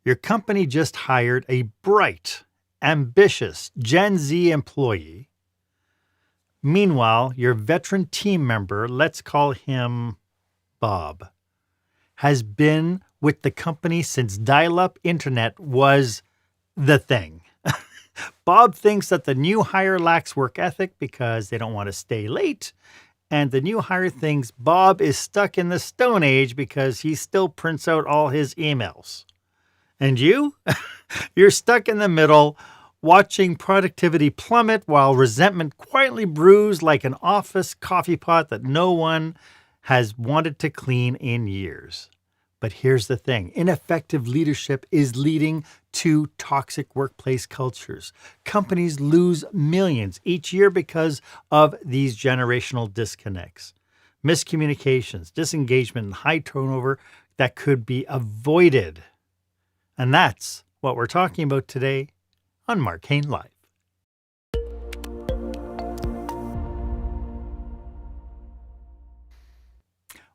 Your company just hired a bright, ambitious Gen Z employee. Meanwhile, your veteran team member, let's call him Bob, has been with the company since dial-up internet was the thing. Bob thinks that the new hire lacks work ethic because they don't want to stay late. And the new hire thinks Bob is stuck in the Stone Age because he still prints out all his emails. And you? You're stuck in the middle, watching productivity plummet while resentment quietly brews like an office coffee pot that no one has wanted to clean in years. But here's the thing. Ineffective leadership is leading to toxic workplace cultures. Companies lose millions each year because of these generational disconnects. Miscommunications, disengagement, and high turnover that could be avoided. And that's what we're talking about today on Marc Haine Live.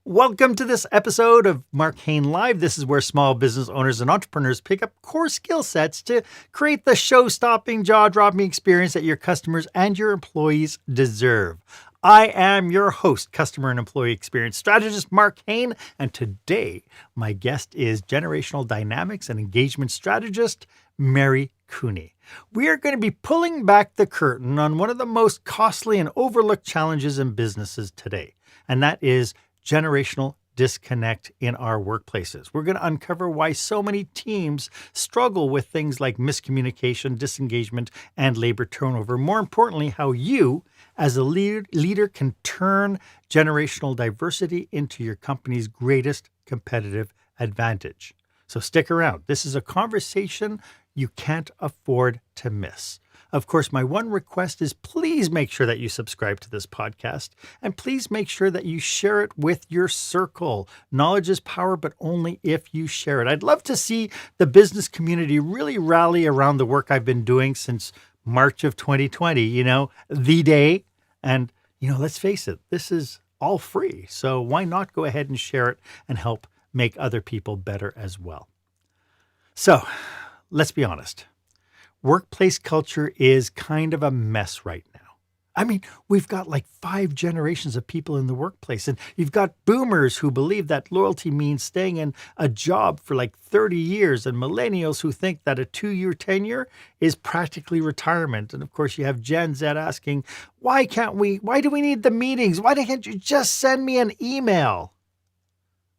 Welcome to this episode of Marc Haine Live. This is where small business owners and entrepreneurs pick up core skill sets to create the show-stopping, jaw-dropping experience that your customers and your employees deserve. I am your host, customer and employee experience strategist, Marc Haine, and today my guest is generational dynamics and engagement strategist, Mary Cooney. We are going to be pulling back the curtain on one of the most costly and overlooked challenges in businesses today, and that is generational disconnect in our workplaces. We're going to uncover why so many teams struggle with things like miscommunication, disengagement, and labor turnover. More importantly, how you, as a leader, can turn generational diversity into your company's greatest competitive advantage. So stick around. This is a conversation you can't afford to miss. Of course, my one request is please make sure that you subscribe to this podcast, and please make sure that you share it with your circle. Knowledge is power, but only if you share it. I'd love to see the business community really rally around the work I've been doing since March of 2020, the day. And, let's face it, this is all free. So why not go ahead and share it and help make other people better as well? So let's be honest. Workplace culture is kind of a mess right now. I mean, we've got like 5 generations of people in the workplace, and you've got boomers who believe that loyalty means staying in a job for like 30 years, and millennials who think that a 2-year tenure is practically retirement. And of course, you have Gen Z asking, why do we need the meetings? Why can't you just send me an email?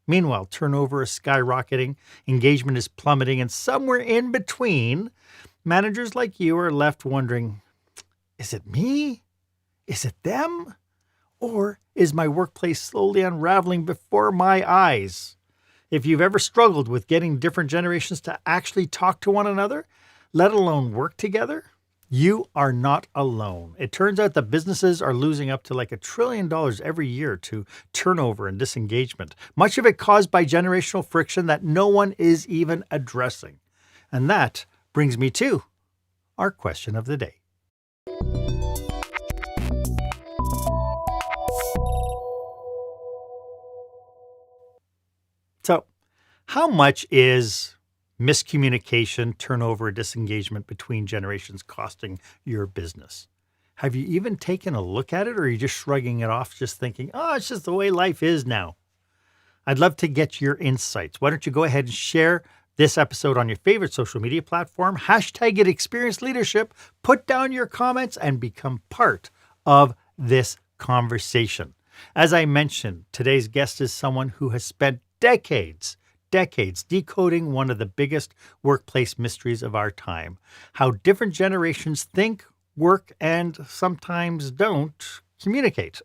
Meanwhile, turnover is skyrocketing, engagement is plummeting, and somewhere in between, managers like you are left wondering, is it me? Is it them? Or is my workplace slowly unraveling before my eyes? If you've ever struggled with getting different generations to actually talk to one another, let alone work together, you are not alone. It turns out that businesses are losing up to like $1 trillion every year to turnover and disengagement, much of it caused by generational friction that no one is even addressing. And that brings me to our question of the day. So, how much is miscommunication, turnover, disengagement between generations costing your business? Have you even taken a look at it, or are you just shrugging it off, just thinking, it's just the way life is now? I'd love to get your insights. Why don't you go ahead and share this episode on your favorite social media platform, hashtag it Experience Leadership, put down your comments, and become part of this conversation. As I mentioned, today's guest is someone who has spent decades decoding one of the biggest workplace mysteries of our time, how different generations think, work, and sometimes don't communicate.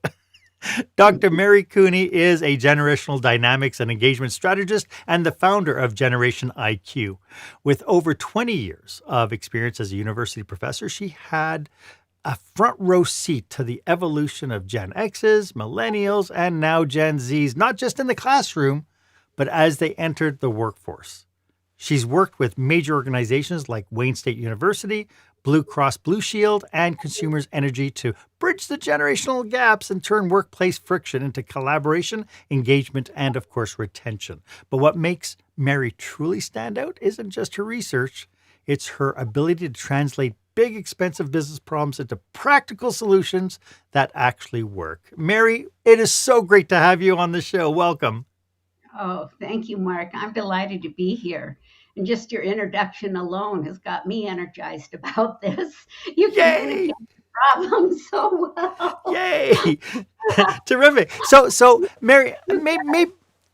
Dr. Mary Cooney is a generational dynamics and engagement strategist and the founder of Generation IQ. With over 20 years of experience as a university professor, she had a front row seat to the evolution of Gen X's, millennials, and now Gen Z's, not just in the classroom, but as they entered the workforce. She's worked with major organizations like Wayne State University, Blue Cross Blue Shield, and Consumers Energy to bridge the generational gaps and turn workplace friction into collaboration, engagement, and of course, retention. But what makes Mary truly stand out isn't just her research, it's her ability to translate big, expensive business problems into practical solutions that actually work. Mary, it is so great to have you on the show. Welcome. Oh, thank you, Mark. I'm delighted to be here. And just your introduction alone has got me energized about this. You Yay! communicate the problem so well. Yay! Terrific. So Mary,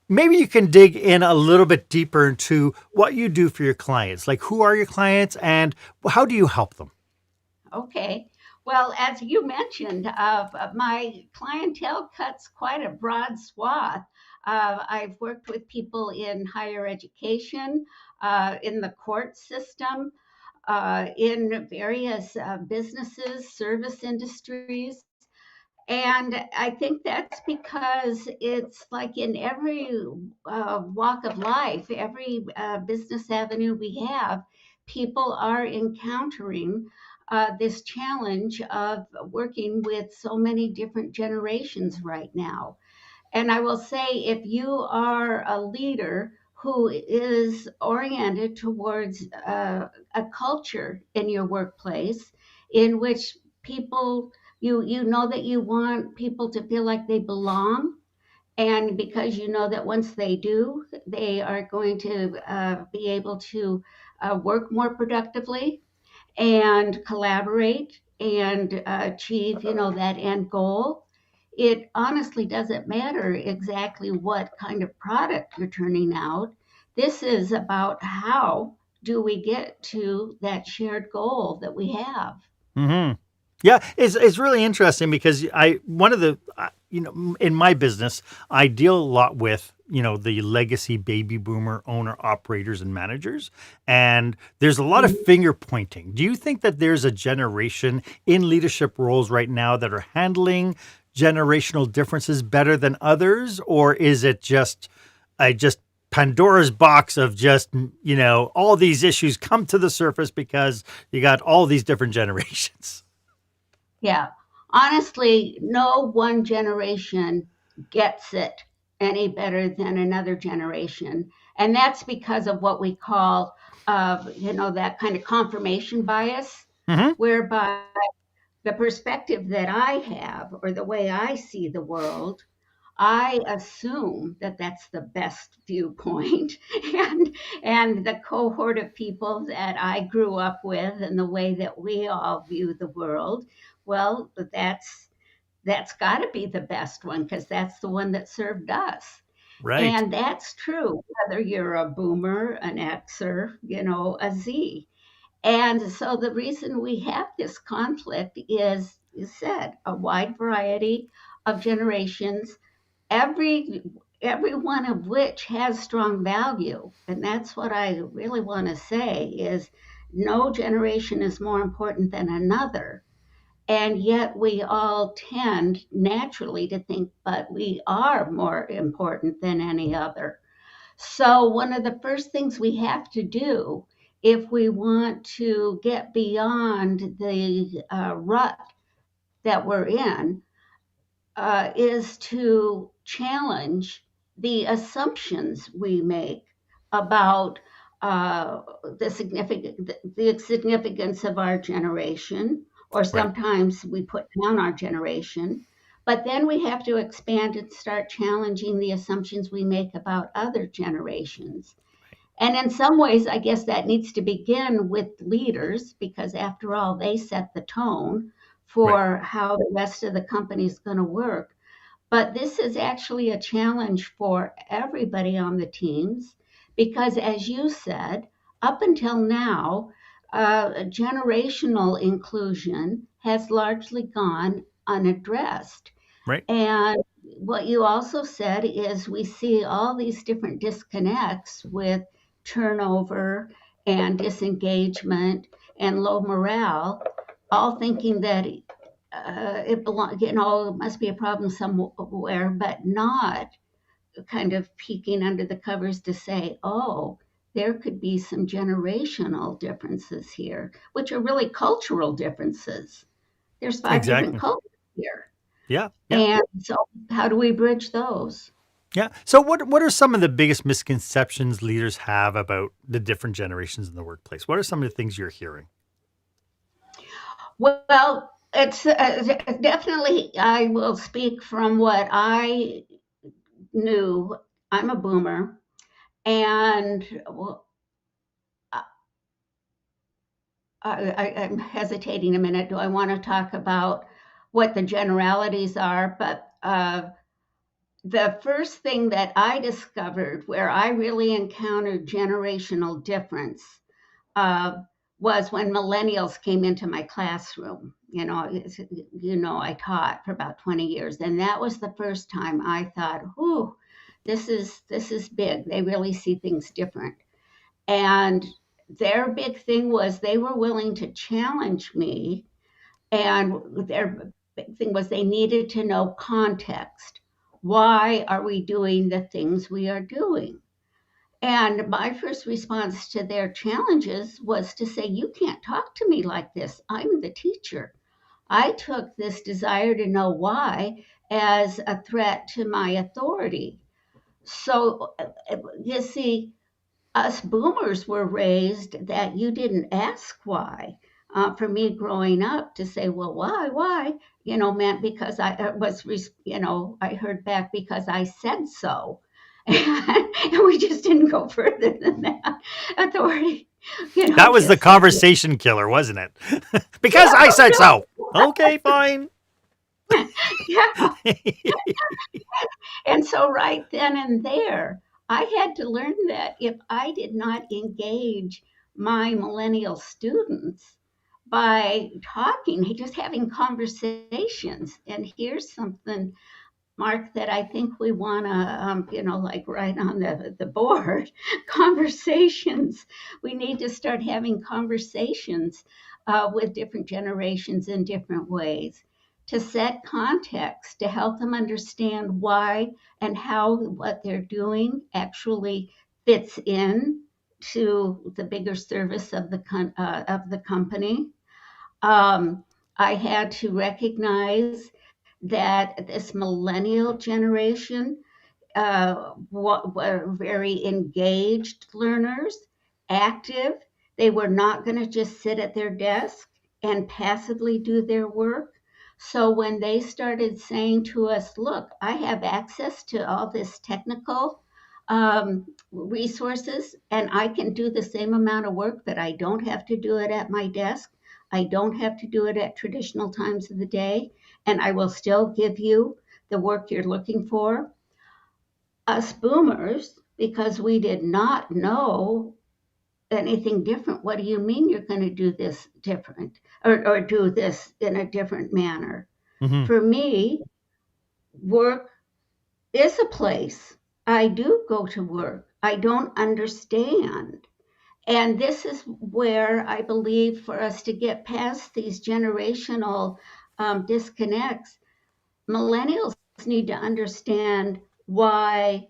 maybe you can dig in a little bit deeper into what you do for your clients. Like, who are your clients, and how do you help them? Okay. Well, as you mentioned, my clientele cuts quite a broad swath. I've worked with people in higher education, in the court system, in various businesses, service industries. And I think that's because it's like in every walk of life, every business avenue we have, people are encountering this challenge of working with so many different generations right now. And I will say, if you are a leader who is oriented towards a culture in your workplace in which people, you know that you want people to feel like they belong, and because you know that once they do, they are going to be able to work more productively and collaborate and achieve, that end goal. It honestly doesn't matter exactly what kind of product you're turning out. This is about how do we get to that shared goal that we have. Hmm. Yeah, it's really interesting because I one of the in my business I deal a lot with the legacy baby boomer owner operators and managers, and there's a lot of Mhm. finger pointing. Do you think that there's a generation in leadership roles right now that are handling generational differences better than others, or is it just Pandora's box of just all these issues come to the surface because you got all these different generations? Yeah. Honestly, no one generation gets it any better than another generation. And that's because of what we call, that kind of confirmation bias, Hmm. whereby the perspective that I have or the way I see the world, I assume that that's the best viewpoint. And the cohort of people that I grew up with and the way that we all view the world, well, that's got to be the best one because that's the one that served us. Right. And that's true whether you're a boomer, an Xer, a Z. And so the reason we have this conflict is, you said, a wide variety of generations, every every one of which has strong value. And that's what I really want to say is no generation is more important than another. And yet we all tend naturally to think, but we are more important than any other. So, one of the first things we have to do if we want to get beyond the rut that we're in is to challenge the assumptions we make about uh, the significance of our generation, or Right. sometimes we put down our generation. But then we have to expand and start challenging the assumptions we make about other generations. And in some ways, I guess that needs to begin with leaders because, after all, they set the tone Right. for how the rest of the company is going to work. But this is actually a challenge for everybody on the teams because, as you said, up until now, generational inclusion has largely gone unaddressed. Right. And what you also said is we see all these different disconnects with turnover and disengagement and low morale, all thinking that it must be a problem somewhere, but not kind of peeking under the covers to say, oh, there could be some generational differences here, which are really cultural differences. There's 5 different Exactly. cultures here. Yeah. Yeah. And so, how do we bridge those? Yeah. So what are some of the biggest misconceptions leaders have about the different generations in the workplace? What are some of the things you're hearing? Well, it's definitely, I will speak from what I knew. I'm a boomer, and well, I'm hesitating a minute. Do I want to talk about what the generalities are? But the first thing that I discovered where I really encountered generational difference uh, was when millennials came into my classroom. I taught for about 20 years, and that was the first time I thought, "Ooh, this is big. They really see things different." And their big thing was they were willing to challenge me, and their big thing was they needed to know context. Why are we doing the things we are doing? And my first response to their challenges was to say, "You can't talk to me like this. I'm the teacher." I took this desire to know why as a threat to my authority. So, you see, us boomers were raised that you didn't ask why. For me growing up to say, well, why, meant because I I heard back because I said so. And we just didn't go further than that. Authority, That was the just said, yeah, conversation killer, wasn't it? Because I said no, so. Okay, fine. yeah. And so, right then and there, I had to learn that if I did not engage my millennial students by talking, just having conversations, and here's something, Marc, that I think we want to, like write on the board conversations. We need to start having conversations with different generations in different ways to set context, to help them understand why and how what they're doing actually fits in to the bigger service of the company. Um, I had to recognize that this millennial generation were very engaged learners, active. They were not going to just sit at their desk and passively do their work. So when they started saying to us, look, I have access to all this technical resources, and I can do the same amount of work, but I don't have to do it at my desk. I don't have to do it at traditional times of the day, and I will still give you the work you're looking for. Us boomers, because we did not know anything different. What do you mean you're going to do this different or do this in a different manner? Hmm. For me, work is a place. I do go to work. I don't understand. And this is where I believe for us to get past these generational disconnects, millennials need to understand why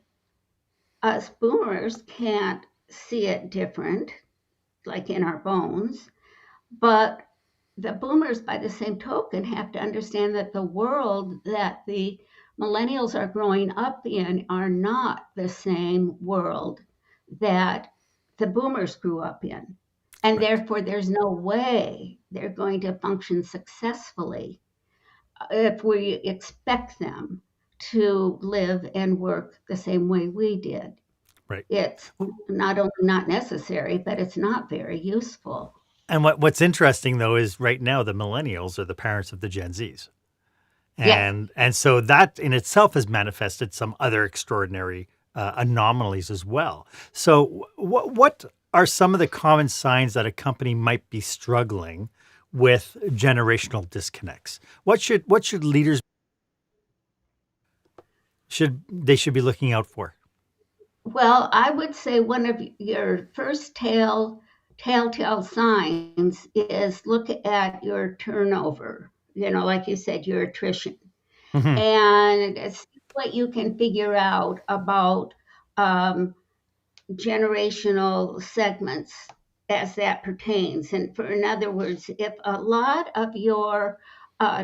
us boomers can't see it different, like in our bones, but the boomers, by the same token, have to understand that the world that the millennials are growing up in are not the same world that the boomers grew up in. And Right. therefore, there's no way they're going to function successfully if we expect them to live and work the same way we did. Right. It's not only not necessary, but it's not very useful. And what's interesting though is right now the millennials are the parents of the Gen Zs. Yes. And so that in itself has manifested some other extraordinary anomalies as well. So what are some of the common signs that a company might be struggling with generational disconnects? What should leaders should be looking out for? Well, I would say one of your first telltale signs is look at your turnover, like you said, your attrition, Hmm. and see what you can figure out about um, generational segments as that pertains. And in other words, if a lot of your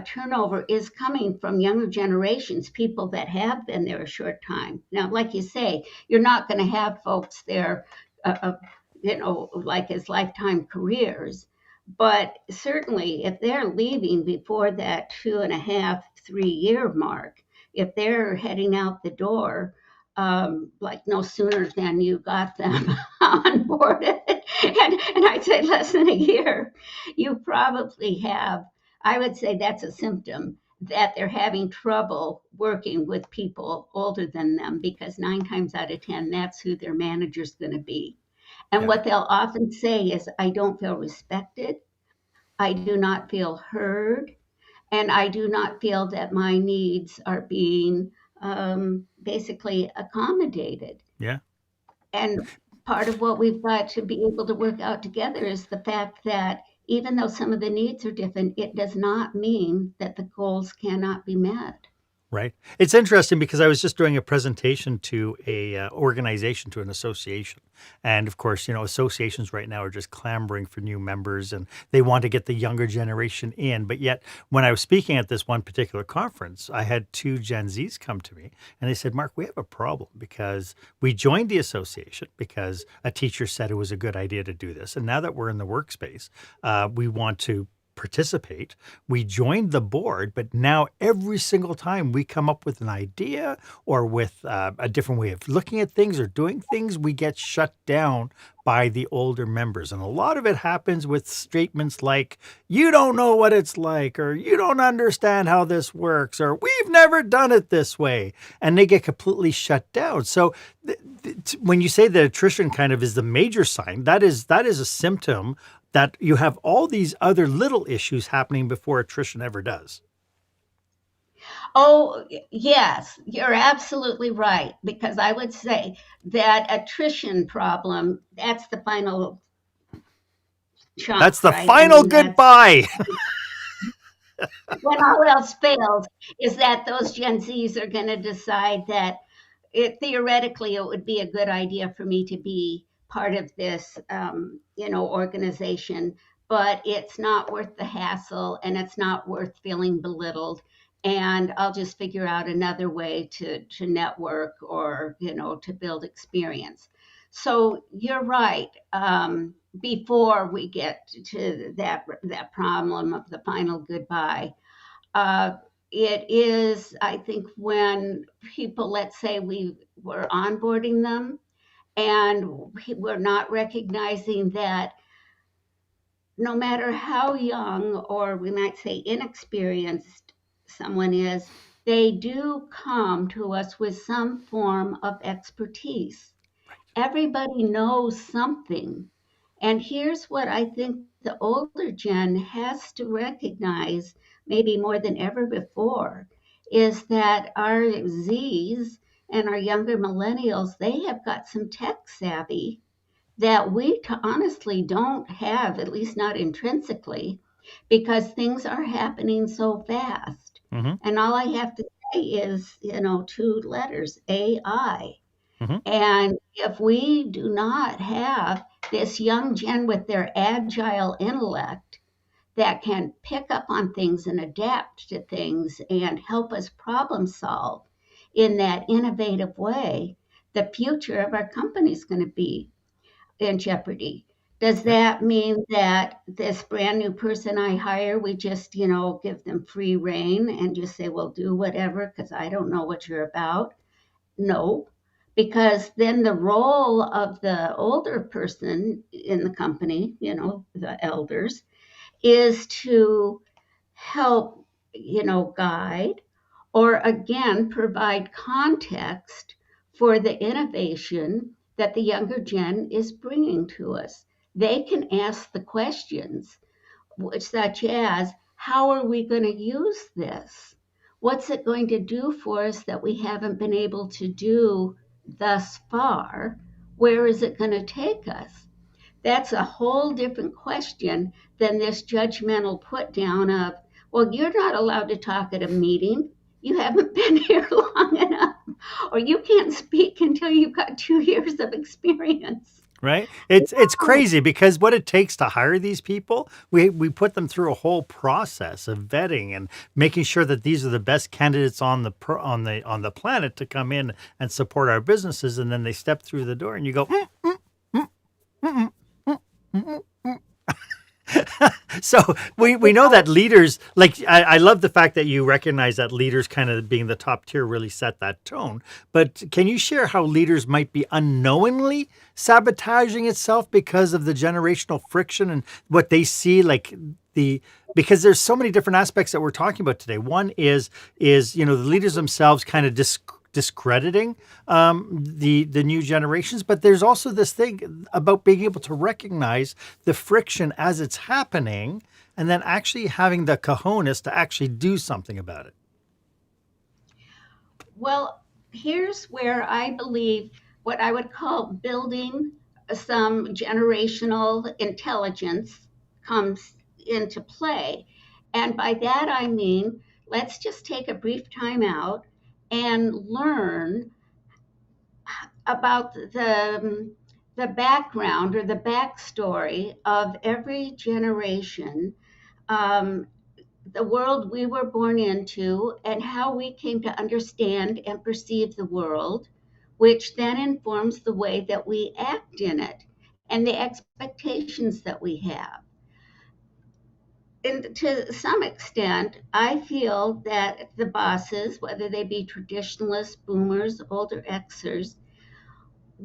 turnover is coming from younger generations, people that have been there a short time. Now, like you say, you're not going to have folks there, uh, uh, like as lifetime careers. But certainly, if they're leaving before that 2.5, 3 year mark, if they're heading out the door, like no sooner than you got them on board, and I'd say less than a year, you probably have, I would say that's a symptom that they're having trouble working with people older than them, because 9 times out of 10, that's who their manager's going to be. And Yeah. what they'll often say is, I don't feel respected, I do not feel heard, and I do not feel that my needs are being basically accommodated. Yeah. And part of what we've got to be able to work out together is the fact that even though some of the needs are different, it does not mean that the goals cannot be met. Right. It's interesting because I was just doing a presentation to a organization, to an association. And of course, associations right now are just clamoring for new members and they want to get the younger generation in. But yet, when I was speaking at this one particular conference, I had two Gen Zs come to me and they said, Mark, we have a problem because we joined the association because a teacher said it was a good idea to do this. And now that we're in the workspace, we want to participate. We joined the board, but now every single time we come up with an idea or with a different way of looking at things or doing things, we get shut down by the older members. And a lot of it happens with statements like, you don't know what it's like, or you don't understand how this works, or we've never done it this way. And they get completely shut down. So when you say that attrition kind of is the major sign, that is a symptom that you have all these other little issues happening before attrition ever does. Oh, yes, you're absolutely right. Because I would say that attrition problem, that's the final That's chunk, the right? I final mean, that's goodbye. when all else fails, is that those Gen Zs are going to decide that theoretically it would be a good idea for me to be part of this organization, but it's not worth the hassle and it's not worth feeling belittled, and I'll just figure out another way to network, or to build experience. So you're right. Before we get to that problem of the final goodbye, uh, it is, I think, when people, let's say we were onboarding them and we're not recognizing that no matter how young, or we might say inexperienced, someone is, they do come to us with some form of expertise. Everybody knows something. And here's what I think the older gen has to recognize, maybe more than ever before, is that our Zs and our younger millennials, they have got some tech savvy that we honestly don't have, at least not intrinsically, because things are happening so fast. Mm-hmm. And all I have to say is, 2 letters, AI. Mm-hmm. And if we do not have this young gen with their agile intellect that can pick up on things and adapt to things and help us problem solve in that innovative way, the future of our company is going to be in jeopardy. Does Yeah. that mean that this brand new person I hire, we just, give them free rein and just say, well, do whatever because I don't know what you're about? No, because then the role of the older person in the company, the elders, is to help, guide, or again, provide context for the innovation that the younger gen is bringing to us. They can ask the questions, such as, how are we going to use this? What's it going to do for us that we haven't been able to do thus far? Where is it going to take us? That's a whole different question than this judgmental put down of, well, you're not allowed to talk at a meeting. You haven't been here long enough, or you can't speak until you've got 2 years of experience. Right? It's crazy because what it takes to hire these people, we put them through a whole process of vetting and making sure that these are the best candidates on on the planet to come in and support our businesses, and then they step through the door and you go, so we know that leaders, like I love the fact that you recognize that leaders kind of being the top tier really set that tone. But can you share how leaders might be unknowingly sabotaging itself because of the generational friction and what they see, like the because there's so many different aspects that we're talking about today. One is the leaders themselves kind of discrediting the new generations, but there's also this thing about being able to recognize the friction as it's happening, and then actually having the cojones to actually do something about it. Well, here's where I believe what I would call building some generational intelligence comes into play. And by that I mean, let's just take a brief time out and learn about the background or the backstory of every generation, um, the world we were born into, and how we came to understand and perceive the world, which then informs the way that we act in it and the expectations that we have. And to some extent, I feel that the bosses, whether they be traditionalists, boomers, older Xers,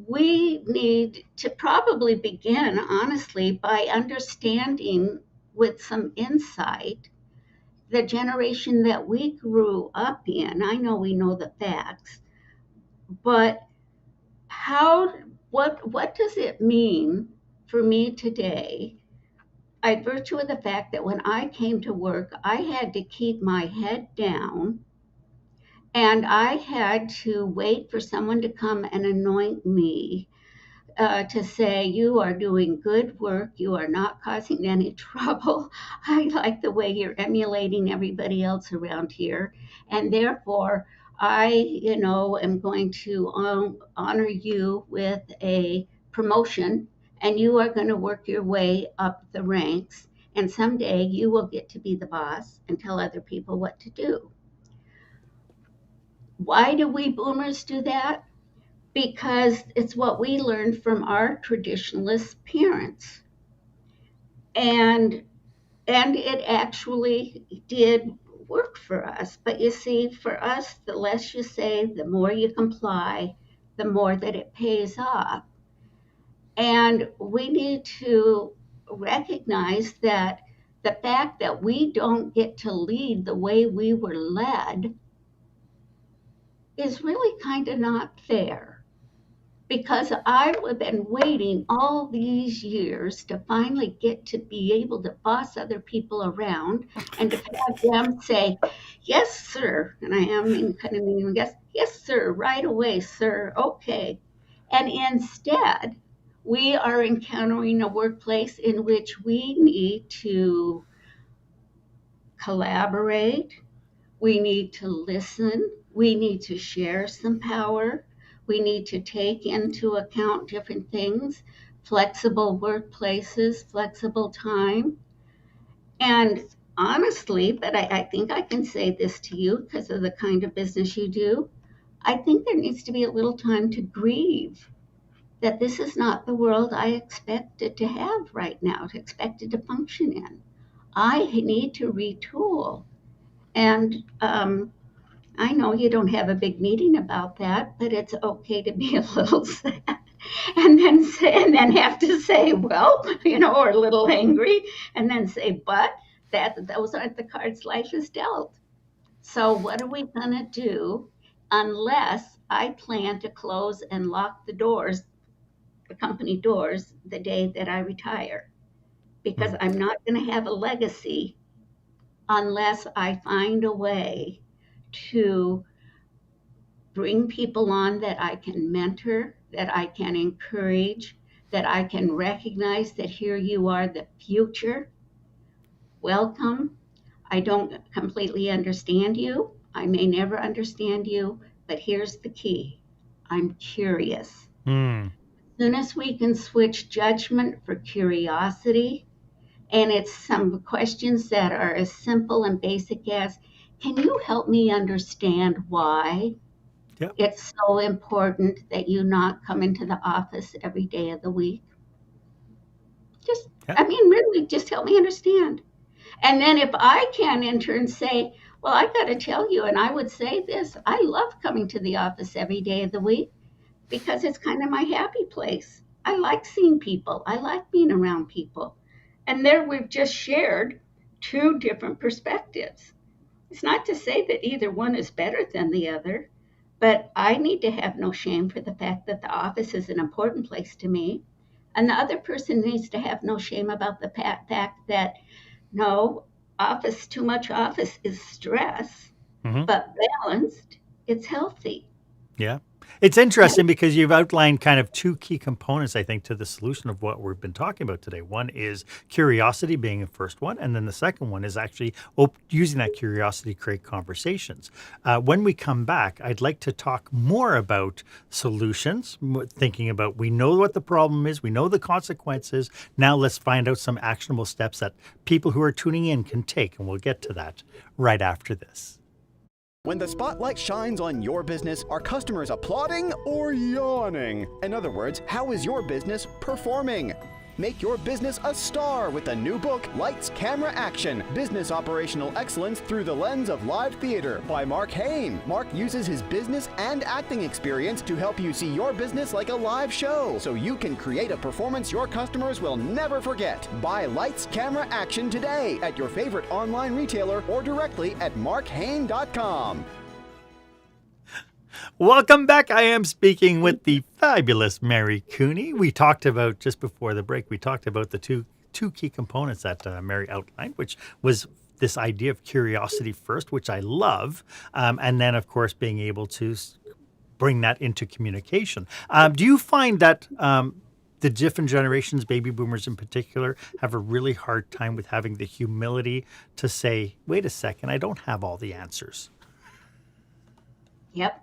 we need to probably begin, honestly, by understanding with some insight the generation that we grew up in. I know we know the facts, but how what does it mean for me today by virtue of the fact that when I came to work, I had to keep my head down and I had to wait for someone to come and anoint me, to say, you are doing good work, you are not causing any trouble. I like the way you're emulating everybody else around here. And therefore, am going to honor you with a promotion, and you are going to work your way up the ranks. And someday you will get to be the boss and tell other people what to do. Why do we boomers do that? Because it's what we learned from our traditionalist parents. And it actually did work for us. But you see, for us, the less you say, the more you comply, the more that it pays off. And we need to recognize that the fact that we don't get to lead the way we were led is really kind of not fair, because I've been waiting all these years to finally get to be able to boss other people around and to have them say, yes, sir. And I am in kind of meaning, yes, sir, right away, sir, okay. And instead, we are encountering a workplace in which we need to collaborate, we need to listen. We need to share some power. We need to take into account different things, flexible workplaces, flexible time. And honestly, but I think I can say this to you because of the kind of business you do, I think there needs to be a little time to grieve that this is not the world I expected to have right now, expected to function in. I need to retool. And I know you don't have a big meeting about that, but it's okay to be a little sad and then have to say, well, or a little angry, and then say, but those aren't the cards life is dealt. So what are we gonna do unless I plan to close and lock the doors, the company doors, the day that I retire? Because Hmm. I'm not gonna have a legacy unless I find a way to bring people on that I can mentor, that I can encourage, that I can recognize that here you are, the future. Welcome. I don't completely understand you. I may never understand you, but here's the key: I'm curious. Hmm. soon as we can switch judgment for curiosity, and it's some questions that are as simple and basic as, can you help me understand why Yeah. it's so important that you not come into the office every day of the week? Just, Yeah. I mean, really, just help me understand. And then if I can in turn say, well, I got to tell you, and I would say this, I love coming to the office every day of the week because it's kind of my happy place. I like seeing people, I like being around people. And there we've just shared two different perspectives. It's not to say that either one is better than the other, but I need to have no shame for the fact that the office is an important place to me. And the other person needs to have no shame about the fact that no, office, too much office is stress, Hmm. but balanced, it's healthy. Yeah. It's interesting because you've outlined kind of two key components, I think, to the solution of what we've been talking about today. One is curiosity being the first one. And then the second one is actually using that curiosity to create conversations. When we come back, I'd like to talk more about solutions, thinking about we know what the problem is, we know the consequences. Now let's find out some actionable steps that people who are tuning in can take. And we'll get to that right after this. When the spotlight shines on your business, are customers applauding or yawning? In other words, how is your business performing? Make your business a star with the new book, Lights, Camera, Action, Business Operational Excellence Through the Lens of Live Theater by Marc Haine. Marc uses his business and acting experience to help you see your business like a live show so you can create a performance your customers will never forget. Buy Lights, Camera, Action today at your favorite online retailer or directly at marchaine.com. Welcome back. I am speaking with the fabulous Mary Cooney. We talked about, just before the break, we talked about the two key components that Mary outlined, which was this idea of curiosity first, which I love, and then, of course, being able to bring that into communication. Do you find that the different generations, baby boomers in particular, have a really hard time with having the humility to say, wait a second, I don't have all the answers? Yep.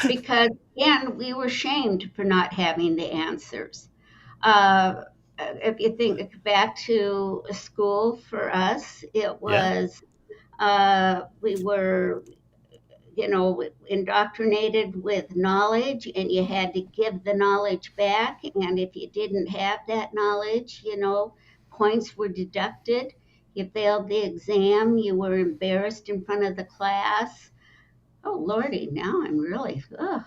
Because again, we were shamed for not having the answers. If you think back to school for us, it Yeah. was we were, indoctrinated with knowledge, and you had to give the knowledge back. And if you didn't have that knowledge, points were deducted. You failed the exam, you were embarrassed in front of the class. Oh Lordy, now I'm really, ugh.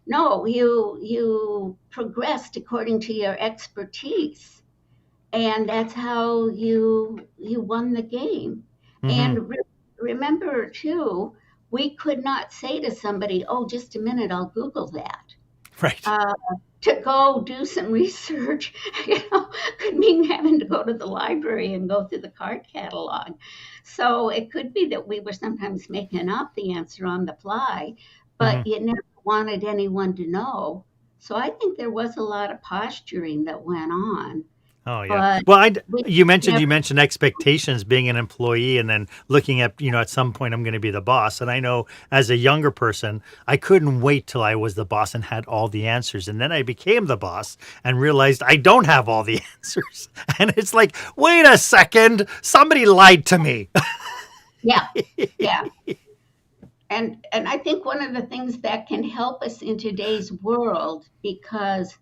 No, you progressed according to your expertise, and that's how you won the game. Hmm. And remember too, we could not say to somebody, "Oh, just a minute, I'll Google that." Right. Uh, to go do some research, could mean having to go to the library and go through the card catalog. So it could be that we were sometimes making up the answer on the fly, Hmm. but you never wanted anyone to know. So I think there was a lot of posturing that went on, Oh yeah. but Well, we you mentioned never, expectations, being an employee, and then looking at, at some point I'm going to be the boss. And I know as a younger person, I couldn't wait till I was the boss and had all the answers. And then I became the boss and realized I don't have all the answers. And it's like, wait a second, somebody lied to me. yeah, yeah. And I think one of the things that can help us in today's world, because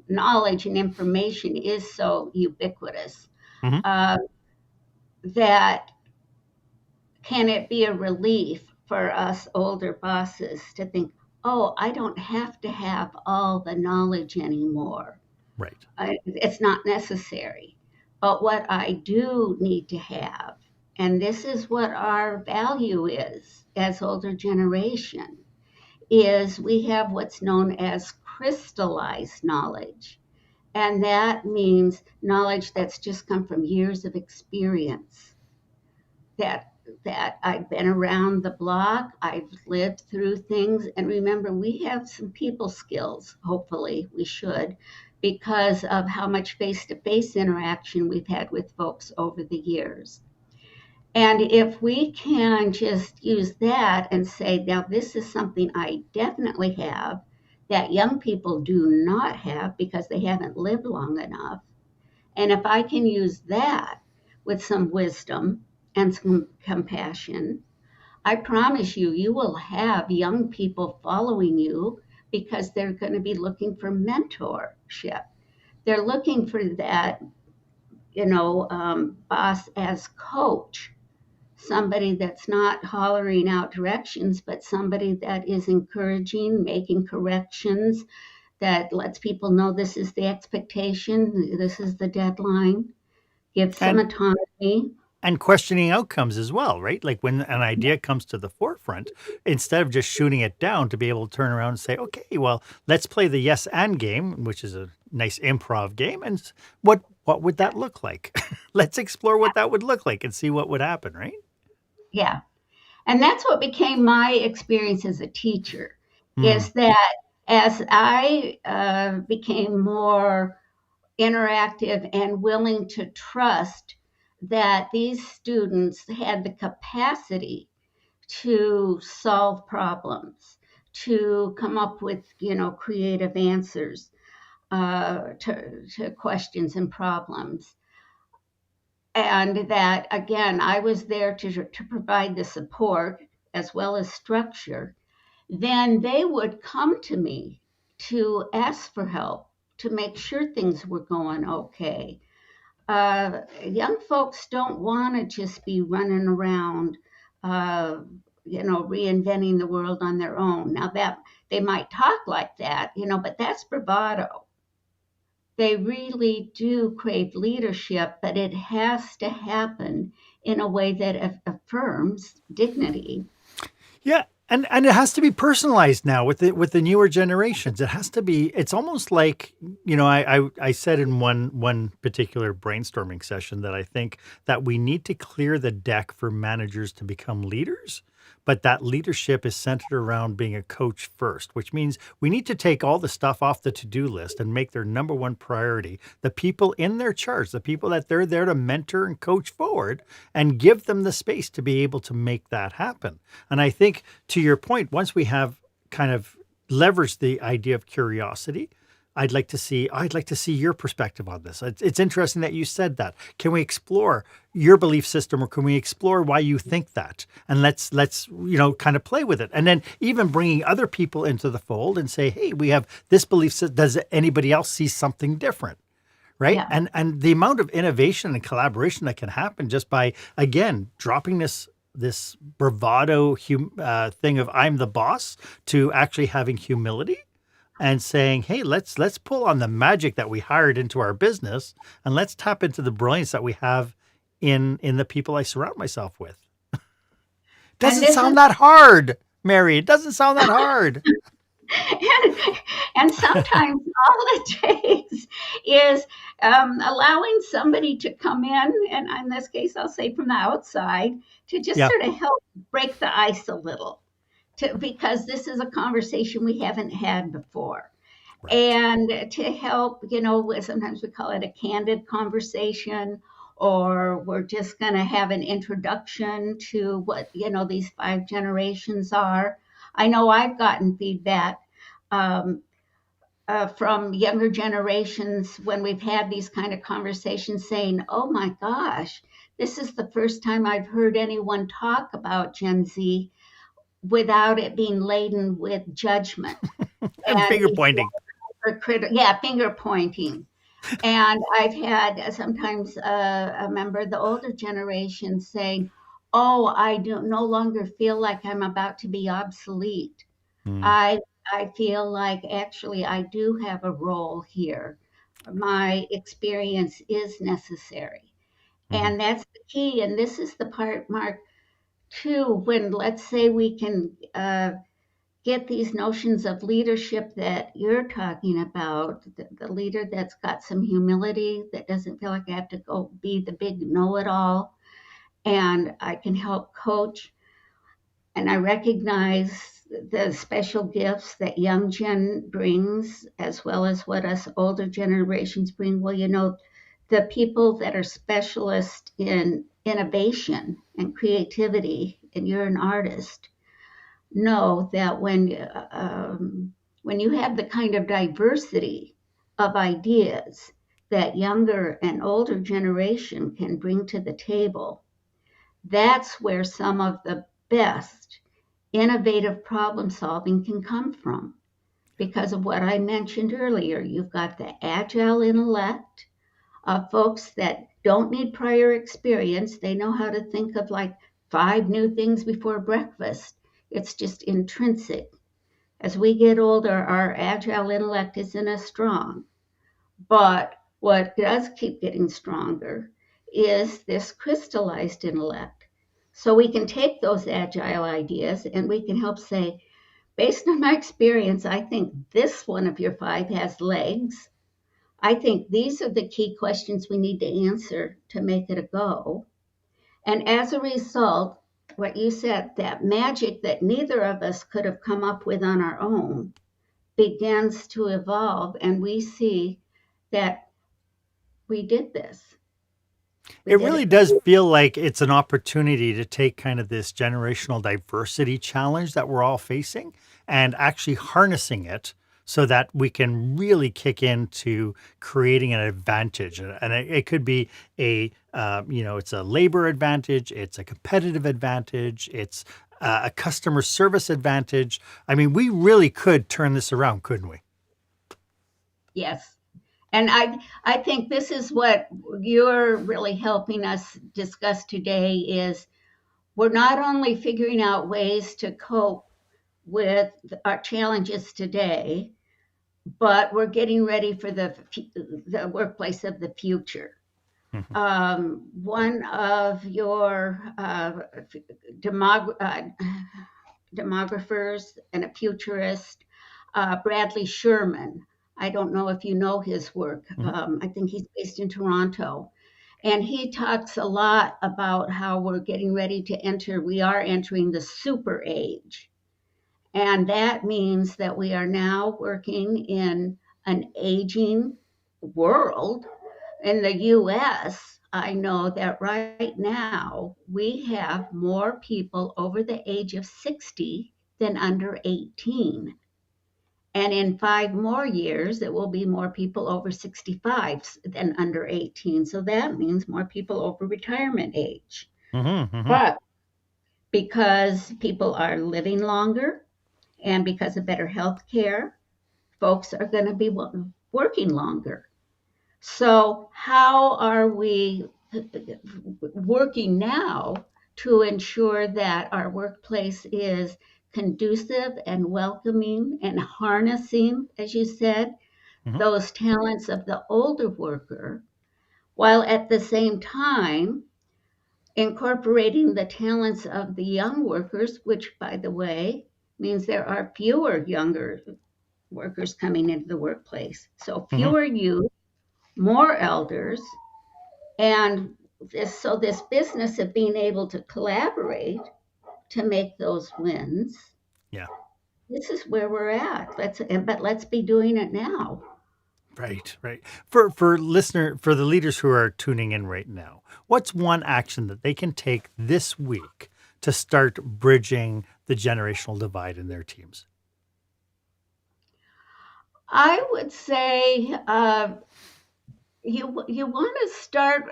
knowledge and information is so ubiquitous, Hmm. uh, that can it be a relief for us older bosses to think, oh, I don't have to have all the knowledge anymore. Right. It's not necessary. But what I do need to have, and this is what our value is as older generation, is we have what's known as crystallized knowledge. And that means knowledge that's just come from years of experience. That I've been around the block, I've lived through things, and remember, we have some people skills, hopefully we should, because of how much face-to-face interaction we've had with folks over the years. And if we can just use that and say, now this is something I definitely have, that young people do not have because they haven't lived long enough. And if I can use that with some wisdom and some compassion, I promise you, you will have young people following you because they're going to be looking for mentorship. They're looking for that, boss as coach, somebody that's not hollering out directions, but somebody that is encouraging, making corrections, that lets people know this is the expectation, this is the deadline, gives some And autonomy. and questioning outcomes as well, right? Like when an idea comes to the forefront, instead of just shooting it down, to be able to turn around and say, okay, well, let's play the yes and game, which is a nice improv game. And what would that look like? Let's explore what that would look like and see what would happen, right? Yeah. And that's what became my experience as a teacher, Hmm. is that as I became more interactive and willing to trust that these students had the capacity to solve problems, to come up with, creative answers to questions and problems. And that, again, I was there to provide the support as well as structure. Then they would come to me to ask for help, to make sure things were going okay. Young folks don't want to just be running around, reinventing the world on their own. Now that they might talk like that, but that's bravado. They really do crave leadership, but it has to happen in a way that affirms dignity. Yeah, and it has to be personalized now with the newer generations. It has to be. It's almost like, I said in one particular brainstorming session that I think that we need to clear the deck for managers to become leaders, but that leadership is centered around being a coach first, which means we need to take all the stuff off the to-do list and make their number one priority the people in their charge, the people that they're there to mentor and coach forward, and give them the space to be able to make that happen. And I think, to your point, once we have kind of leveraged the idea of curiosity, I'd like to see your perspective on this. It's interesting that you said that. Can we explore your belief system, or can we explore why you think that? And let's kind of play with it. And then even bringing other people into the fold and say, hey, we have this belief system. Does anybody else see something different? Right? Yeah. And the amount of innovation and collaboration that can happen just by, again, dropping this bravado thing of I'm the boss, to actually having humility and saying, hey, let's pull on the magic that we hired into our business, and let's tap into the brilliance that we have in the people I surround myself with. And Doesn't this is sound that hard, Mary. It doesn't sound that hard. and, and sometimes all it takes is allowing somebody to come in, and in this case, I'll say from the outside, to just Yeah. sort of help break the ice a little, because this is a conversation we haven't had before. Right. And to help, sometimes we call it a candid conversation, or we're just going to have an introduction to what, these 5 generations are. I know I've gotten feedback um, from younger generations when we've had these kind of conversations saying, oh my gosh, this is the first time I've heard anyone talk about Gen Z without it being laden with judgment. And And finger pointing. yeah, finger pointing. And I've had sometimes a member of the older generation saying, oh, I do no longer feel like I'm about to be obsolete. Hmm. I I feel like actually I do have a role here. My experience is necessary. Mhm. And that's the key. And this is the part, Mark, too, when let's say we can get these notions of leadership that you're talking about, the leader that's got some humility, that doesn't feel like I have to go be the big know it all, and I can help coach. And I recognize the special gifts that young gen brings, as well as what us older generations bring. Well, the people that are specialists in innovation and creativity, and you're an artist, know that when when you have the kind of diversity of ideas that younger and older generation can bring to the table, that's where some of the best innovative problem solving can come from. Because of what I mentioned earlier, you've got the agile intellect of folks that don't need prior experience. They know how to think of like 5 new things before breakfast. It's just intrinsic. As we get older, our agile intellect isn't as strong. But what does keep getting stronger is this crystallized intellect. So we can take those agile ideas and we can help say, based on my experience, I think this one of your 5 has legs. I think these are the key questions we need to answer to make it a go. And as a result, what you said, that magic that neither of us could have come up with on our own begins to evolve, and we see that we did this. It really does feel like it's an opportunity to take kind of this generational diversity challenge that we're all facing and actually harnessing it so that we can really kick into creating an advantage. And it could be it's a labor advantage, it's a competitive advantage, it's a customer service advantage. I mean, we really could turn this around, couldn't we? Yes. And I think this is what you're really helping us discuss today is we're not only figuring out ways to cope with our challenges today, but we're getting ready for the workplace of the future. One of your demographers and a futurist, Bradley Sherman. I don't know if you know his work. I think he's based in Toronto. And he talks a lot about how we're getting ready to we are entering the super age. And that means that we are now working in an aging world. In the US, I know that right now we have more people over the age of 60 than under 18. And in 5 more years, there will be more people over 65 than under 18. So that means more people over retirement age. But because people are living longer and because of better health care, folks are going to be working longer. So how are we working now to ensure that our workplace is conducive and welcoming and harnessing, as you said, those talents of the older worker, while at the same time incorporating the talents of the young workers, which, by the way, means there are fewer younger workers coming into the workplace. So fewer youth, more elders, and this business of being able to collaborate to make those wins. Yeah. This is where we're at. But let's be doing it now. Right. For the leaders who are tuning in right now, what's one action that they can take this week to start bridging the generational divide in their teams? I would say you want to start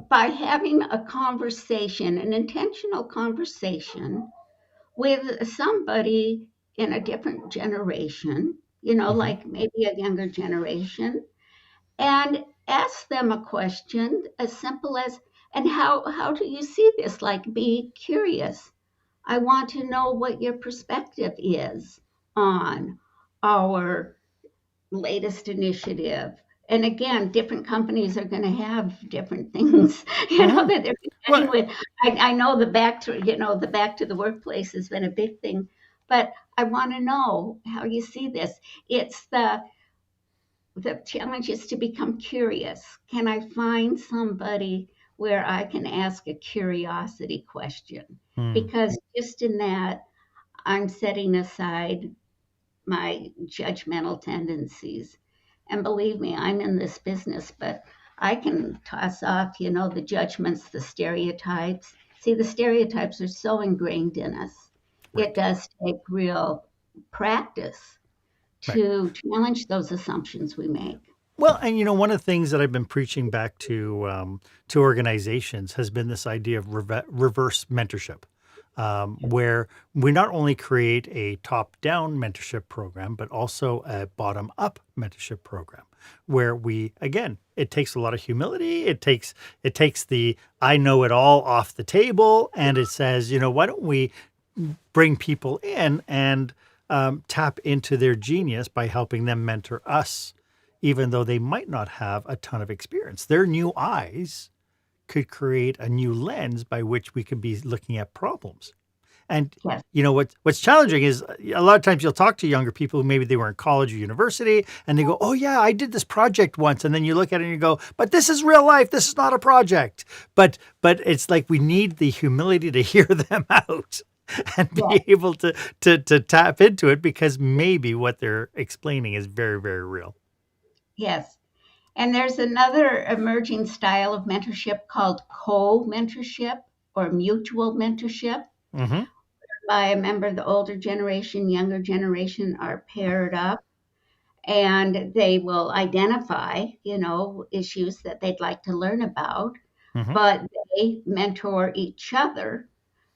by having a conversation, an intentional conversation with somebody in a different generation, like maybe a younger generation, and ask them a question as simple as, and how do you see this? Like, be curious. I want to know what your perspective is on our latest initiative. And again, different companies are going to have different things, that they're contending with. I know the back to the workplace has been a big thing, but I want to know how you see this. It's the challenge is to become curious. Can I find somebody where I can ask a curiosity question? Because just in that, I'm setting aside my judgmental tendencies. And believe me, I'm in this business, but I can toss off, the judgments, the stereotypes. See, the stereotypes are so ingrained in us. Right. It does take real practice Right. to challenge those assumptions we make. Well, and one of the things that I've been preaching back to organizations has been this idea of reverse mentorship, where we not only create a top-down mentorship program, but also a bottom-up mentorship program, where it takes a lot of humility. It takes the I know it all off the table, and it says, why don't we bring people in and tap into their genius by helping them mentor us, even though they might not have a ton of experience. Their new eyes could create a new lens by which we could be looking at problems. And Yes. what's challenging is a lot of times you'll talk to younger people who maybe they were in college or university and they go, oh yeah, I did this project once. And then you look at it and you go, but this is real life. This is not a project. But it's like we need the humility to hear them out and be able to tap into it, because maybe what they're explaining is very, very real. Yes. And there's another emerging style of mentorship called co-mentorship or mutual mentorship. Mm-hmm. By a member of the older generation, younger generation are paired up, and they will identify, issues that they'd like to learn about, Mm-hmm. but they mentor each other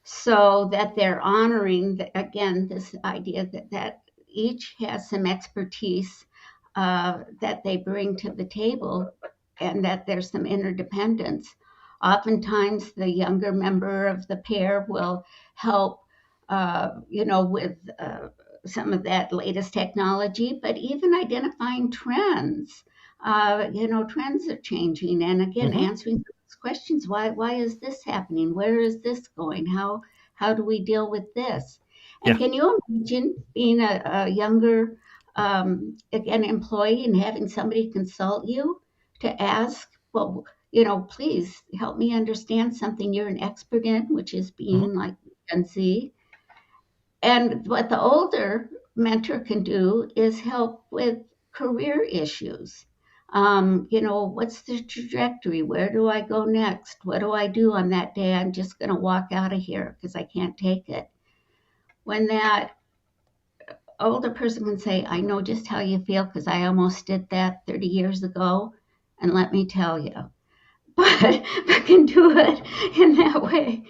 so that they're honoring, again, this idea that each has some expertise that they bring to the table, and that there's some interdependence. Oftentimes, the younger member of the pair will help, with some of that latest technology, but even identifying trends. Trends are changing, and again, Mm-hmm. answering those questions: why is this happening? Where is this going? How do we deal with this? And Yeah. can you imagine being a younger again, employee and having somebody consult you to ask, well, please help me understand something you're an expert in, which is Mm-hmm. being like Gen Z. And what the older mentor can do is help with career issues. What's the trajectory? Where do I go next? What do I do on that day? I'm just going to walk out of here because I can't take it. When that older person can say, I know just how you feel because I almost did that 30 years ago. And let me tell you, but can do it in that way.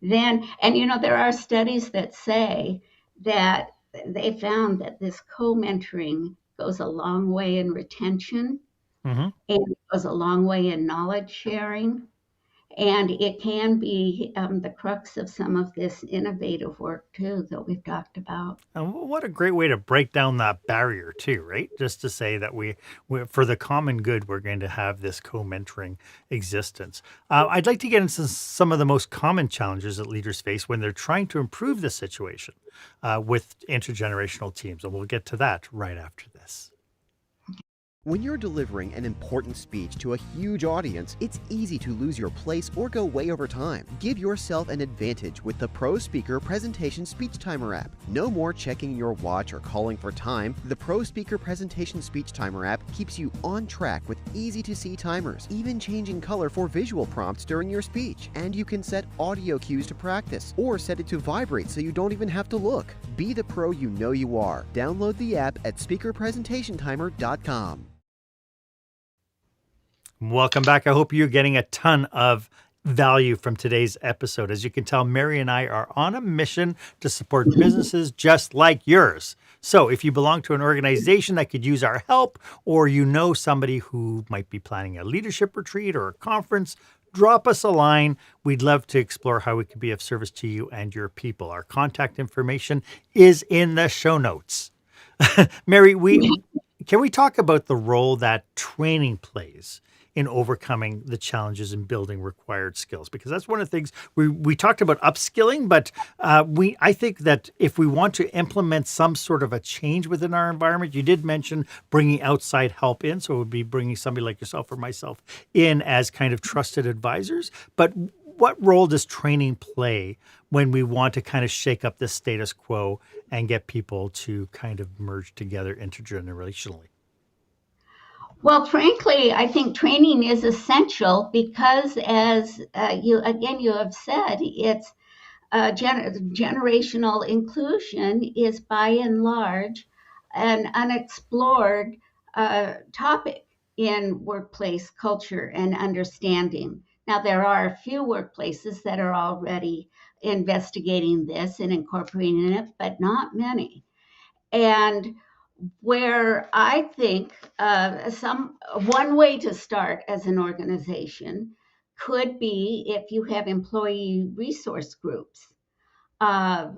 Then, and there are studies that say that they found that this co-mentoring goes a long way in retention, Mm-hmm. and it goes a long way in knowledge sharing. And it can be the crux of some of this innovative work, too, that we've talked about. And what a great way to break down that barrier too, right? Just to say that we for the common good, we're going to have this co-mentoring existence. I'd like to get into some of the most common challenges that leaders face when they're trying to improve the situation with intergenerational teams, and we'll get to that right after this. When you're delivering an important speech to a huge audience, it's easy to lose your place or go way over time. Give yourself an advantage with the Pro Speaker Presentation Speech Timer app. No more checking your watch or calling for time. The Pro Speaker Presentation Speech Timer app keeps you on track with easy-to-see timers, even changing color for visual prompts during your speech. And you can set audio cues to practice, or set it to vibrate so you don't even have to look. Be the pro you know you are. Download the app at speakerpresentationtimer.com. Welcome back. I hope you're getting a ton of value from today's episode. As you can tell, Mary and I are on a mission to support businesses just like yours. So if you belong to an organization that could use our help, or somebody who might be planning a leadership retreat or a conference, drop us a line. We'd love to explore how we could be of service to you and your people. Our contact information is in the show notes. Mary, can we talk about the role that training plays in overcoming the challenges and building required skills? Because that's one of the things we talked about upskilling, but I think that if we want to implement some sort of a change within our environment, you did mention bringing outside help in. So it would be bringing somebody like yourself or myself in as kind of trusted advisors. But what role does training play when we want to kind of shake up the status quo and get people to kind of merge together intergenerationally? Well, frankly, I think training is essential because, as you have said, it's generational inclusion is by and large an unexplored topic in workplace culture and understanding. Now, there are a few workplaces that are already investigating this and incorporating it, but not many. And where I think some one way to start as an organization could be if you have employee resource groups. Uh,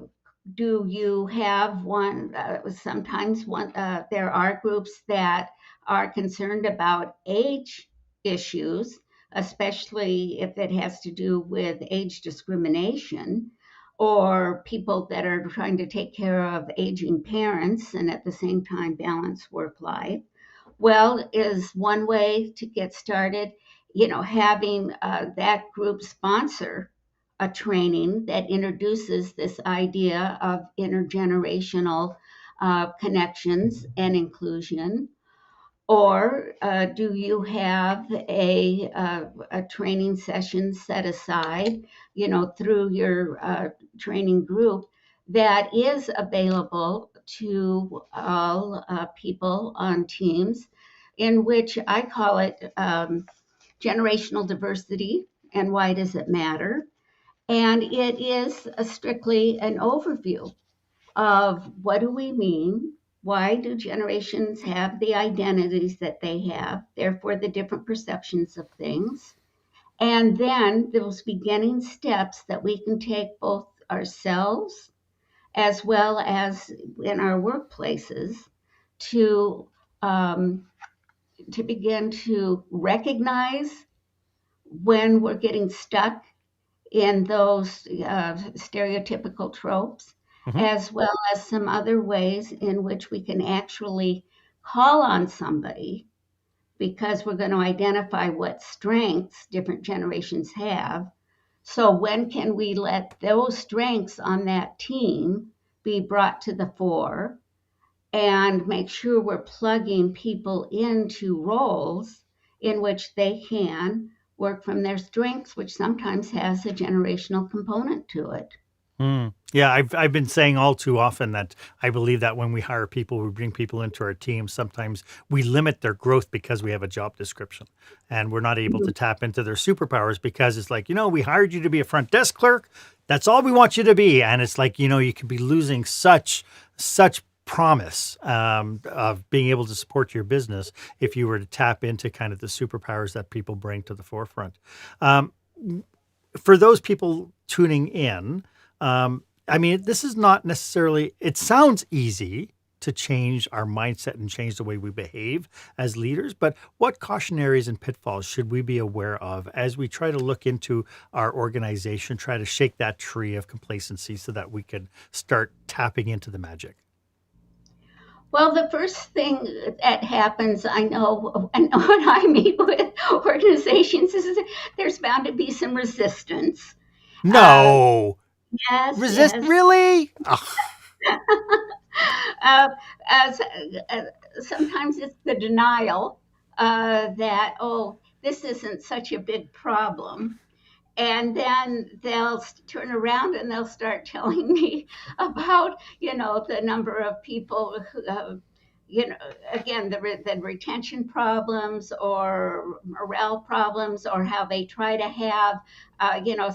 do you have one? Sometimes there are groups that are concerned about age issues, especially if it has to do with age discrimination, or people that are trying to take care of aging parents and at the same time balance work life. Well, is one way to get started, having that group sponsor a training that introduces this idea of intergenerational connections and inclusion? Or do you have a training session set aside, through your training group that is available to all people on teams, in which I call it generational diversity and why does it matter? And it is strictly an overview of what do we mean? Why do generations have the identities that they have? Therefore, the different perceptions of things. And then those beginning steps that we can take both ourselves as well as in our workplaces to um, to begin to recognize when we're getting stuck in those stereotypical tropes, Mm-hmm. as well as some other ways in which we can actually call on somebody because we're going to identify what strengths different generations have. So, when can we let those strengths on that team be brought to the fore and make sure we're plugging people into roles in which they can work from their strengths, which sometimes has a generational component to it. Mm. Yeah, I've been saying all too often that I believe that when we hire people, we bring people into our team, sometimes we limit their growth because we have a job description and we're not able to tap into their superpowers because it's like, we hired you to be a front desk clerk. That's all we want you to be. And it's like, you could be losing such promise of being able to support your business if you were to tap into kind of the superpowers that people bring to the forefront. Um, for those people tuning in, this is not necessarily, it sounds easy to change our mindset and change the way we behave as leaders, but what cautionaries and pitfalls should we be aware of as we try to look into our organization, try to shake that tree of complacency so that we can start tapping into the magic? Well, the first thing that happens, I know, and when I meet with organizations, is there's bound to be some resistance. Uh, No. yes, Resist, yes. really? Ugh. uh, as, uh, Sometimes it's the denial that, oh, this isn't such a big problem. And then they'll turn around and they'll start telling me about, the number of people who, again, the retention problems or morale problems, or how they try to have,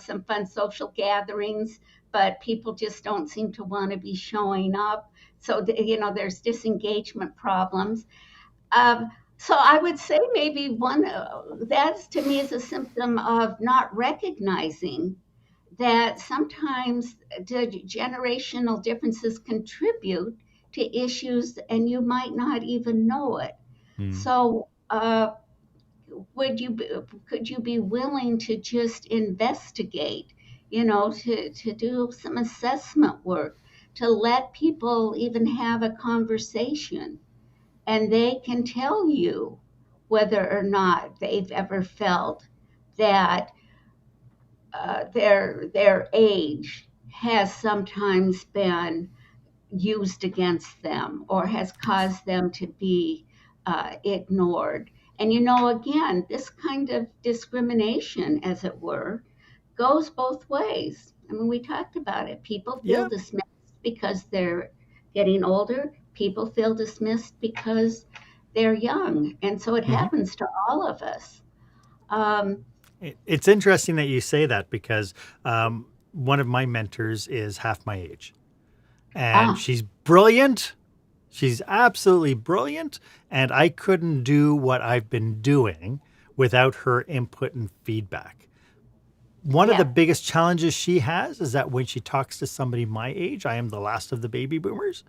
some fun social gatherings, but people just don't seem to want to be showing up. So, there's disengagement problems. So I would say maybe one that to me is a symptom of not recognizing that sometimes the generational differences contribute to issues and you might not even know it. Hmm. So could you be willing to just investigate, to do some assessment work, to let people even have a conversation, and they can tell you whether or not they've ever felt that their age has sometimes been used against them or has caused them to be ignored. And again, this kind of discrimination, as it were, goes both ways. I mean, we talked about it. People feel Yeah. dismissed because they're getting older. people feel dismissed because they're young. And so it Mhm. happens to all of us. Um, It's interesting that you say that because one of my mentors is half my age, and ah, she's brilliant. She's absolutely brilliant, and I couldn't do what I've been doing without her input and feedback. One of the yeah, biggest challenges she has is that when she talks to somebody my age, I am the last of the baby boomers,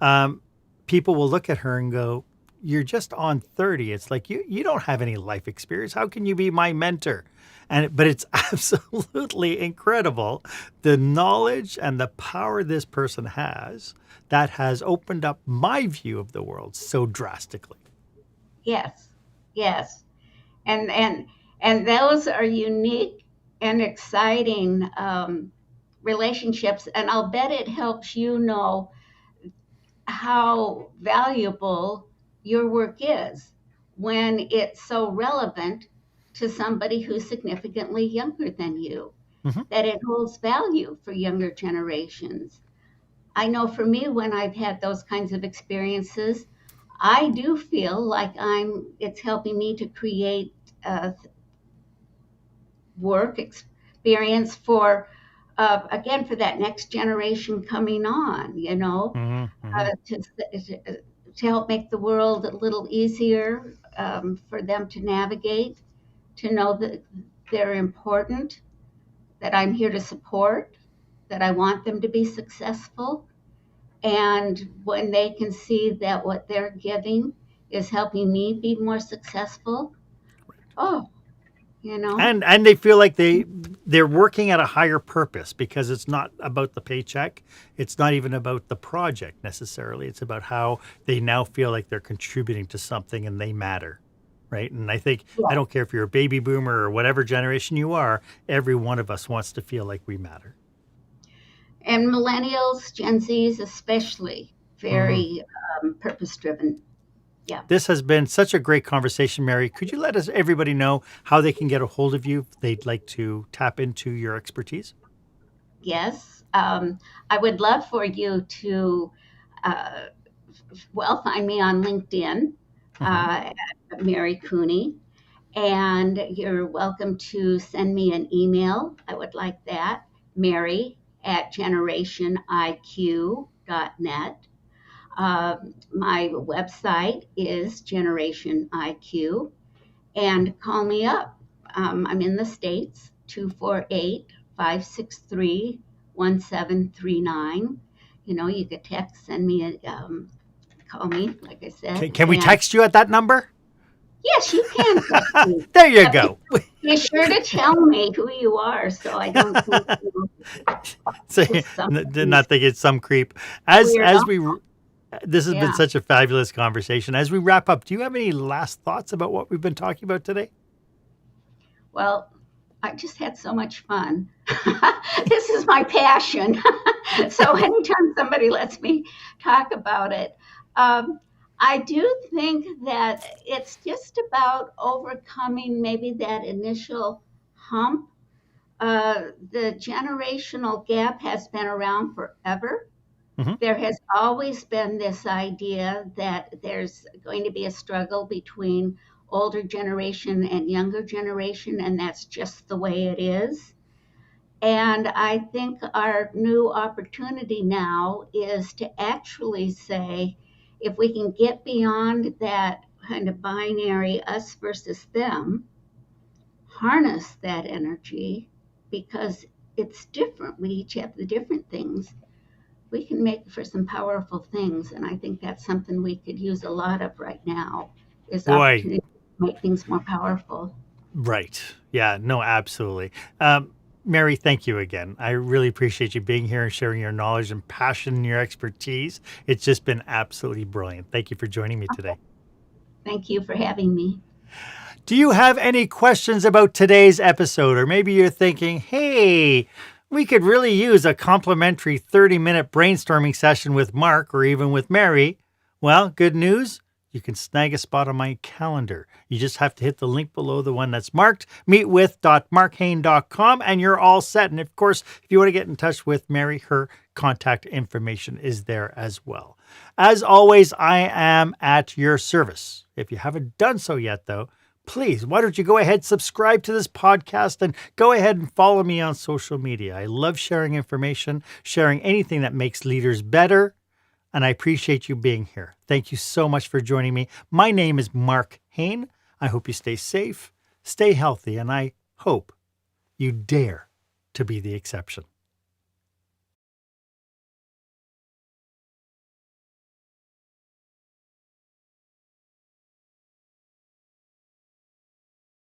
um, people will look at her and go, "You're just on 30." It's like you don't have any life experience. How can you be my mentor? But it's absolutely incredible the knowledge and the power this person has that has opened up my view of the world so drastically. yes, yes. And and and those are unique and exciting relationships. And I'll bet it helps you know how valuable your work is when it's so relevant to somebody who's significantly younger than you, Mhm. that it holds value for younger generations. I know for me, when I've had those kinds of experiences, I do feel like it's helping me to create work experience for, again, for that next generation coming on, Mhm. Mhm. to help make the world a little easier for them to navigate, to know that they're important, that I'm here to support, that I want them to be successful. And when they can see that what they're giving is helping me be more successful, oh, you know, And they feel like they're working at a higher purpose because it's not about the paycheck. It's not even about the project necessarily. It's about how they now feel like they're contributing to something and they matter. Right. And I think I yeah. don't care if you're a baby boomer or whatever generation you are, every one of us wants to feel like we matter. And millennials, Gen Zs especially, Mhm. very purpose driven. Yeah. This has been such a great conversation, Mary. Could you let us everybody know how they can get a hold of you if they'd like to tap into your expertise? Yes. I would love for you to, uh, well, find me on LinkedIn, Mhm. at Mary Cooney. And you're welcome to send me an email. I would like that. Mary at generationiq.net. My website is Generation IQ, and call me up. I'm in the States, 248 563 1739. You could text, send me call me, like I said. Can we And text you at that number? yes, you can text me. There you But go. be sure to tell me who you are so I don't think So, just not somebody's think it's some creep. As weirdo. as we This has been Yeah. such a fabulous conversation. As we wrap up, do you have any last thoughts about what we've been talking about today? Well, I just had so much fun. This is my passion. So anytime somebody lets me talk about it, um, I do think that it's just about overcoming maybe that initial hump. The generational gap has been around forever. Hmm. There has always been this idea that there's going to be a struggle between older generation and younger generation, and that's just the way it is. And I think our new opportunity now is to actually say, if we can get beyond that kind of binary us versus them, harness that energy because it's different. We each have the different things. We can make for some powerful things. And I think that's something we could use a lot of right now is Boy, opportunity to make things more powerful. right. Yeah, no, absolutely. Mary, thank you again. I really appreciate you being here and sharing your knowledge and passion and your expertise. It's just been absolutely brilliant. Thank you for joining me today. Thank you for having me. Do you have any questions about today's episode? Or maybe you're thinking, hey, we could really use a complimentary 30-minute brainstorming session with Marc or even with Mary. Well, good news. you can snag a spot on my calendar. You just have to hit the link below, the one that's marked, meetwith.marchaine.com, and you're all set. And of course, if you want to get in touch with Mary, her contact information is there as well. As always, I am at your service. If you haven't done so yet, though, please, why don't you go ahead, subscribe to this podcast, and go ahead and follow me on social media. I love sharing information, sharing anything that makes leaders better, and I appreciate you being here. Thank you so much for joining me. My name is Marc Haine. I hope you stay safe, stay healthy, and I hope you dare to be the exception.